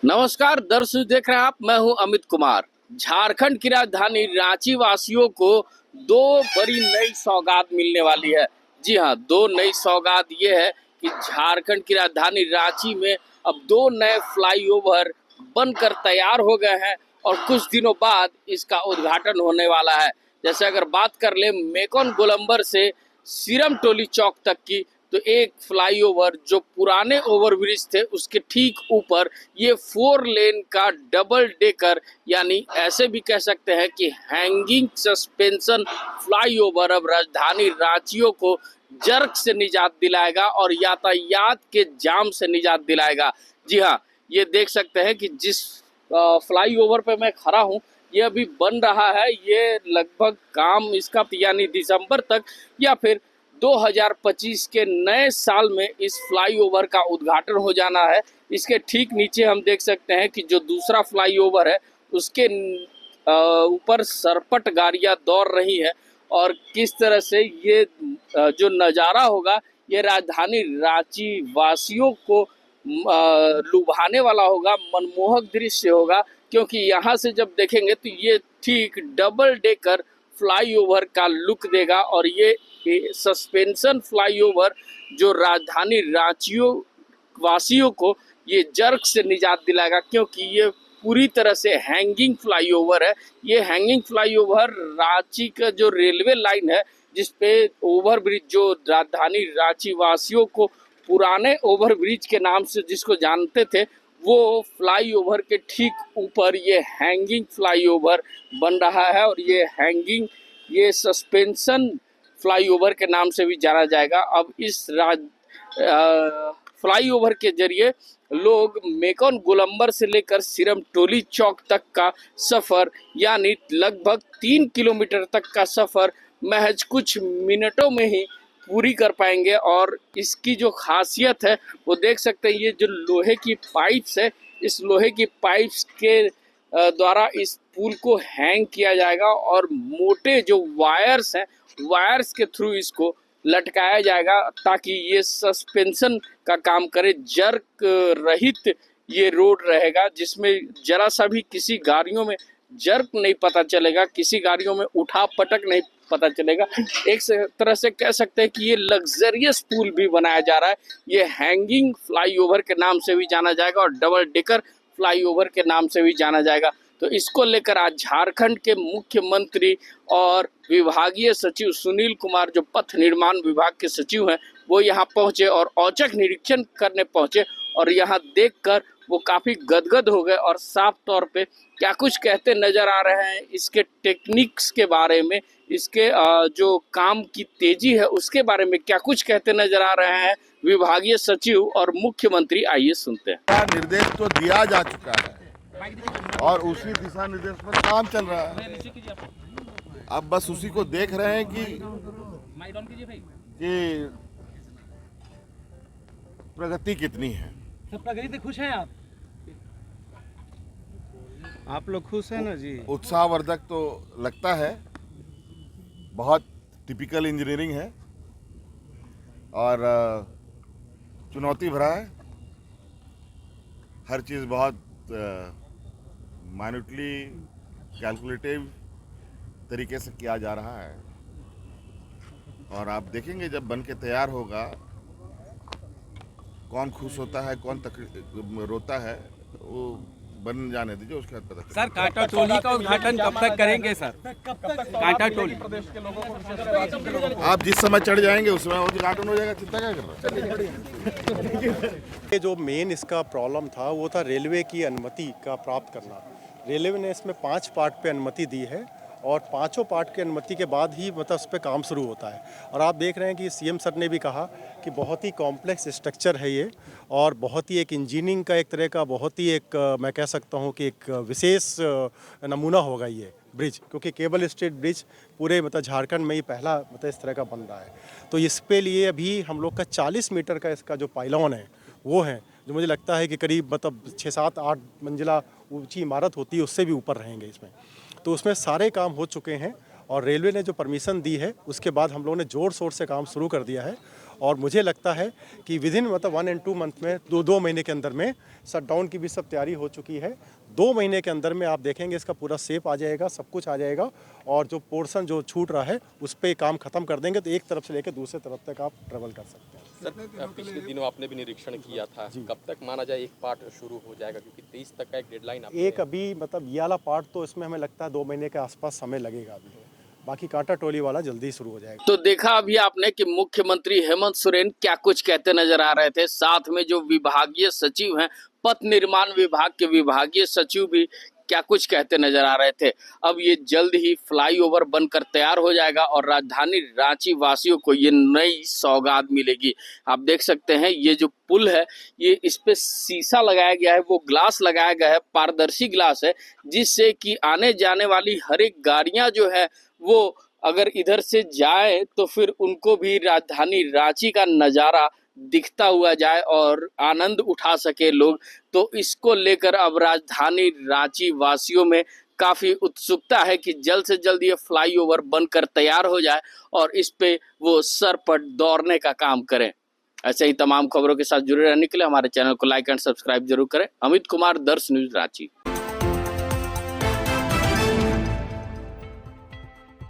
नमस्कार दर्शक, देख रहे हैं आप। मैं हूं अमित कुमार। झारखंड की राजधानी रांची वासियों को दो बड़ी नई सौगात मिलने वाली है। जी हां, दो नई सौगात ये है कि झारखंड की राजधानी रांची में अब दो नए फ्लाईओवर बनकर तैयार हो गए हैं और कुछ दिनों बाद इसका उद्घाटन होने वाला है। जैसे अगर बात कर ले मेकॉन गोलंबर से सीरम टोली चौक तक की, तो एक फ्लाईओवर जो पुराने ओवरब्रिज थे उसके ठीक ऊपर ये 4 लेन का डबल डेकर, यानी ऐसे भी कह सकते हैं कि हैंगिंग सस्पेंशन फ्लाईओवर अब राजधानी रांचियों को जर्क से निजात दिलाएगा और यातायात के जाम से निजात दिलाएगा। जी हाँ, ये देख सकते हैं कि जिस फ्लाईओवर पे मैं खड़ा हूँ ये अभी बन रहा है। ये लगभग काम इसका यानी दिसंबर तक या फिर 2025 के नए साल में इस फ्लाईओवर का उद्घाटन हो जाना है। इसके ठीक नीचे हम देख सकते हैं कि जो दूसरा फ्लाईओवर है उसके ऊपर सरपट गाड़ियां दौड़ रही हैं और किस तरह से ये जो नज़ारा होगा ये राजधानी रांची वासियों को लुभाने वाला होगा, मनमोहक दृश्य होगा। क्योंकि यहाँ से जब देखेंगे तो ये ठीक डबल डेकर फ्लाईओवर का लुक देगा और ये सस्पेंशन फ्लाईओवर जो राजधानी रांचियों वासियों को ये जर्क से निजात दिलाएगा, क्योंकि ये पूरी तरह से हैंगिंग फ्लाईओवर है। ये हैंगिंग फ्लाईओवर रांची का जो रेलवे लाइन है जिसपे ओवरब्रिज, जो राजधानी रांची वासियों को पुराने ओवरब्रिज के नाम से जिसको जानते थे, वो फ्लाईओवर के ठीक ऊपर ये हैंगिंग फ्लाईओवर बन रहा है और ये सस्पेंशन फ्लाईओवर के नाम से भी जाना जाएगा। अब इस फ्लाईओवर के जरिए लोग मेकॉन गोलंबर से लेकर सीरम टोली चौक तक का सफ़र, यानी लगभग 3 किलोमीटर तक का सफ़र महज कुछ मिनटों में ही पूरी कर पाएंगे। और इसकी जो खासियत है वो देख सकते हैं, ये जो लोहे की पाइप्स है, इस लोहे की पाइप्स के द्वारा इस पुल को हैंग किया जाएगा और मोटे जो वायर्स हैं, वायर्स के थ्रू इसको लटकाया जाएगा ताकि ये सस्पेंशन का काम करे। जर्क रहित ये रोड रहेगा जिसमें जरा सा भी किसी गाड़ियों में जर्क नहीं पता चलेगा, किसी गाड़ियों में उठा पटक नहीं पता चलेगा। एक तरह से कह सकते हैं कि ये लग्जरियस पुल भी बनाया जा रहा है। ये हैंगिंग फ्लाईओवर के नाम से भी जाना जाएगा और डबल डेकर फ्लाईओवर के नाम से भी जाना जाएगा। तो इसको लेकर आज झारखंड के मुख्यमंत्री और विभागीय सचिव सुनील कुमार, जो पथ निर्माण विभाग के सचिव हैं, वो यहाँ पहुँचे और औचक निरीक्षण करने पहुँचे और यहाँ देखकर वो काफ़ी गदगद हो गए और साफ तौर पे क्या कुछ कहते नज़र आ रहे हैं इसके टेक्निक्स के बारे में, इसके जो काम की तेजी है उसके बारे में क्या कुछ कहते नज़र आ रहे हैं विभागीय सचिव और मुख्यमंत्री। आइए सुनते हैं। निर्देश तो दिया जा चुका है और उसी दिशा निर्देश पर काम चल रहा है। अब बस उसी को देख रहे हैं कि प्रगति कितनी है। सब प्रगति से खुश हैं आप लोग खुश हैं ना जी? उत्साहवर्धक तो लगता है, बहुत टिपिकल इंजीनियरिंग है और चुनौती भरा है। हर चीज़ बहुत माइन्यूटली कैलकुलेटिव तरीके से किया जा रहा है और आप देखेंगे जब बन के तैयार होगा कौन खुश होता है, कौन रोता है, वो बन जाने दीजिए, उसके बाद पता सर कांटा टोली का उद्घाटन कब तक करेंगे सर? कांटा टोली आप जिस समय चढ़ जाएंगे उस समय उद्घाटन हो जाएगा, चिंता क्या कर रहे हैं। ये जो मेन इसका प्रॉब्लम था वो था रेलवे की अनुमति का प्राप्त करना। रेलवे ने इसमें 5 पार्ट पे अनुमति दी है और पांचों पार्ट की अनुमति के बाद ही मतलब उस पर काम शुरू होता है। और आप देख रहे हैं कि सीएम सर ने भी कहा कि बहुत ही कॉम्प्लेक्स स्ट्रक्चर है ये और बहुत ही एक इंजीनियरिंग का एक तरह का बहुत ही एक मैं कह सकता हूँ कि एक विशेष नमूना होगा ये ब्रिज, क्योंकि केबल स्टेट ब्रिज पूरे मतलब झारखंड में ही पहला मतलब इस तरह का बन रहा है। तो इस पे लिए अभी हम लोग का 40 मीटर का इसका जो पाइलॉन है वो है, जो मुझे लगता है कि करीब मतलब 6-7-8 मंजिला ऊंची इमारत होती है उससे भी ऊपर रहेंगे इसमें। तो उसमें सारे काम हो चुके हैं और रेलवे ने जो परमिशन दी है उसके बाद हम लोगों ने ज़ोर शोर से काम शुरू कर दिया है और मुझे लगता है कि विदिन मतलब 1 and 2 मंथ में, दो महीने के अंदर में शटडाउन की भी सब तैयारी हो चुकी है। 2 महीने के अंदर में आप देखेंगे इसका पूरा शेप आ जाएगा, सब कुछ आ जाएगा, और जो पोर्शन जो छूट रहा है उस पर काम खत्म कर देंगे, तो एक तरफ से लेकर दूसरे तरफ तक आप ट्रेवल कर सकते हैं। सर, पिछले दिनों आपने भी निरीक्षण किया था, कब तक माना जाए एक पार्ट शुरू हो जाएगा, क्योंकि 23 तक का एक डेडलाइन एक अभी मतलब ये वाला पार्ट तो इसमें हमें लगता है 2 महीने के आसपास समय लगेगा अभी, बाकी कांटा टोली वाला जल्दी शुरू हो जाएगा। तो देखा अभी आपने कि मुख्यमंत्री हेमंत सोरेन क्या कुछ कहते नजर आ रहे थे, साथ में जो विभागीय सचिव हैं, पथ निर्माण विभाग के विभागीय सचिव भी क्या कुछ कहते नजर आ रहे थे। अब ये जल्द ही फ्लाईओवर बनकर तैयार हो जाएगा और राजधानी रांची वासियों को ये नई सौगात मिलेगी। आप देख सकते हैं ये जो पुल है, ये इस पे शीशा लगाया गया है, वो ग्लास लगाया गया है, पारदर्शी ग्लास है, जिससे कि आने जाने वाली हर एक गाड़ियां जो है वो अगर इधर से जाए तो फिर उनको भी राजधानी रांची का नज़ारा दिखता हुआ जाए और आनंद उठा सके लोग। तो इसको लेकर अब राजधानी रांची वासियों में काफ़ी उत्सुकता है कि जल्द से जल्द ये फ्लाईओवर बनकर तैयार हो जाए और इस पे वो सरपट दौड़ने का काम करें। ऐसे ही तमाम खबरों के साथ जुड़े रहने के लिए हमारे चैनल को लाइक एंड सब्सक्राइब जरूर करें। अमित कुमार, दर्श न्यूज़, रांची।